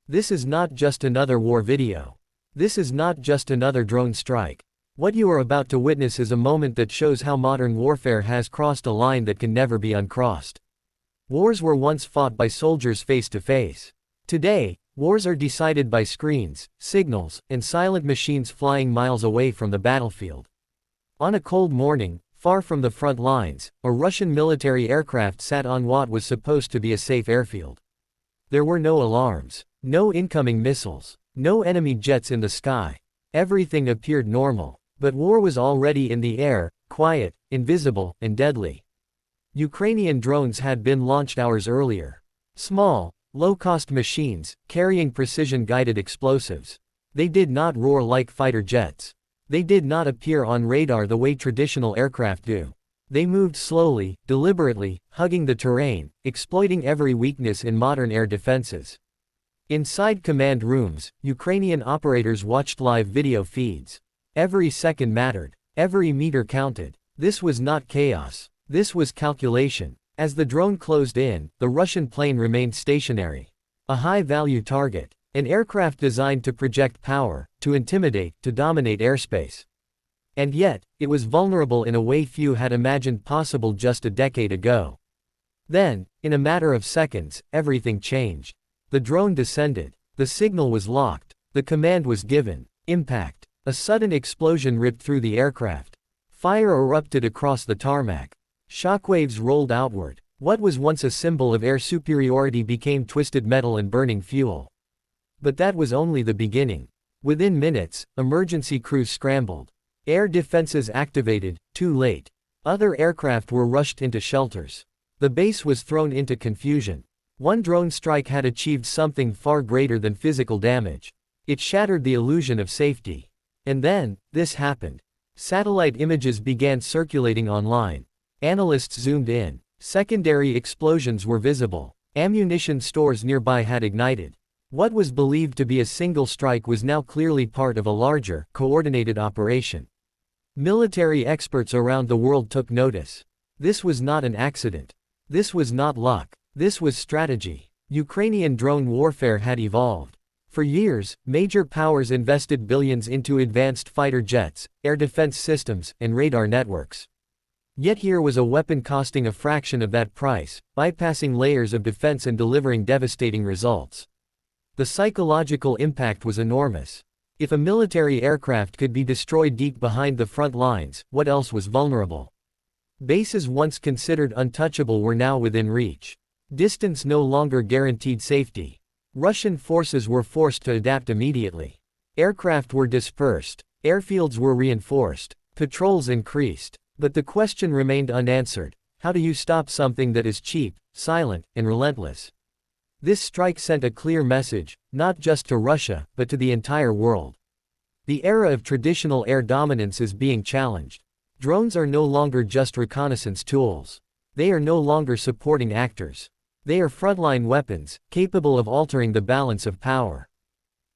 This is not just another war video. This is not just another drone strike. What you are about to witness is a moment that shows how modern warfare has crossed a line that can never be uncrossed. Wars were once fought by soldiers face to face. Today, wars are decided by screens, signals, and silent machines flying miles away from the battlefield. On a cold morning, far from the front lines, a Russian military aircraft sat on what was supposed to be a safe airfield. There were no alarms, no incoming missiles, no enemy jets in the sky. Everything appeared normal, but war was already in the air, quiet, invisible, and deadly. Ukrainian drones had been launched hours earlier. Small, low-cost machines, carrying precision-guided explosives. They did not roar like fighter jets. They did not appear on radar the way traditional aircraft do. They moved slowly, deliberately, hugging the terrain, exploiting every weakness in modern air defenses. Inside command rooms, Ukrainian operators watched live video feeds. Every second mattered. Every meter counted. This was not chaos. This was calculation. As the drone closed in, the Russian plane remained stationary. A high-value target. An aircraft designed to project power, to intimidate, to dominate airspace. And yet, it was vulnerable in a way few had imagined possible just a decade ago. Then, in a matter of seconds, everything changed. The drone descended. The signal was locked. The command was given. Impact. A sudden explosion ripped through the aircraft. Fire erupted across the tarmac. Shockwaves rolled outward. What was once a symbol of air superiority became twisted metal and burning fuel. But that was only the beginning. Within minutes, emergency crews scrambled. Air defenses activated, too late. Other aircraft were rushed into shelters. The base was thrown into confusion. One drone strike had achieved something far greater than physical damage. It shattered the illusion of safety. And then, this happened. Satellite images began circulating online. Analysts zoomed in. Secondary explosions were visible. Ammunition stores nearby had ignited. What was believed to be a single strike was now clearly part of a larger, coordinated operation. Military experts around the world took notice. This was not an accident. This was not luck. This was strategy. Ukrainian drone warfare had evolved. For years, major powers invested billions into advanced fighter jets, air defense systems, and radar networks. Yet here was a weapon costing a fraction of that price, bypassing layers of defense and delivering devastating results. The psychological impact was enormous. If a military aircraft could be destroyed deep behind the front lines, what else was vulnerable? Bases once considered untouchable were now within reach. Distance no longer guaranteed safety. Russian forces were forced to adapt immediately. Aircraft were dispersed. Airfields were reinforced. Patrols increased. But the question remained unanswered. How do you stop something that is cheap, silent, and relentless? This strike sent a clear message, not just to Russia, but to the entire world. The era of traditional air dominance is being challenged. Drones are no longer just reconnaissance tools. They are no longer supporting actors. They are frontline weapons, capable of altering the balance of power.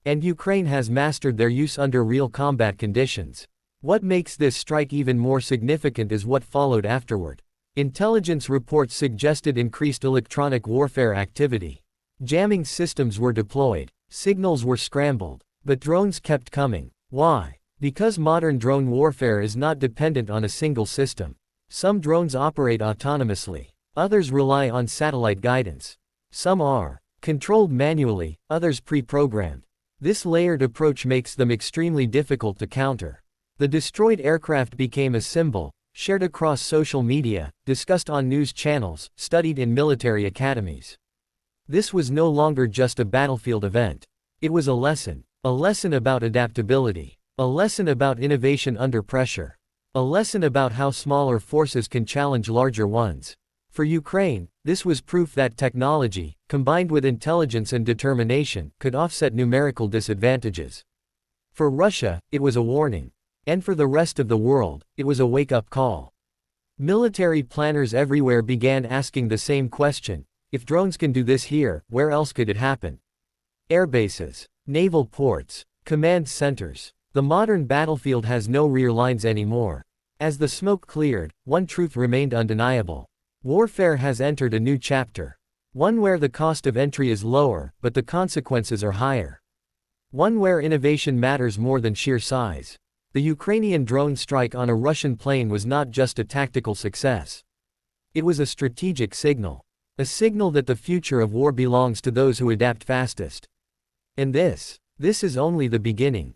And Ukraine has mastered their use under real combat conditions. What makes this strike even more significant is what followed afterward. Intelligence reports suggested increased electronic warfare activity. Jamming systems were deployed. Signals were scrambled. But drones kept coming. Why? Because modern drone warfare is not dependent on a single system. Some drones operate autonomously. Others rely on satellite guidance. Some are controlled manually, others pre-programmed. This layered approach makes them extremely difficult to counter. The destroyed aircraft became a symbol, shared across social media, discussed on news channels, studied in military academies. This was no longer just a battlefield event. It was a lesson about adaptability, a lesson about innovation under pressure, a lesson about how smaller forces can challenge larger ones. For Ukraine, this was proof that technology, combined with intelligence and determination, could offset numerical disadvantages. For Russia, it was a warning. And for the rest of the world, it was a wake-up call. Military planners everywhere began asking the same question: if drones can do this here, where else could it happen? Airbases, naval ports, command centers. The modern battlefield has no rear lines anymore. As the smoke cleared, one truth remained undeniable. Warfare has entered a new chapter. One where the cost of entry is lower, but the consequences are higher. One where innovation matters more than sheer size. The Ukrainian drone strike on a Russian plane was not just a tactical success. It was a strategic signal. A signal that the future of war belongs to those who adapt fastest. And this is only the beginning.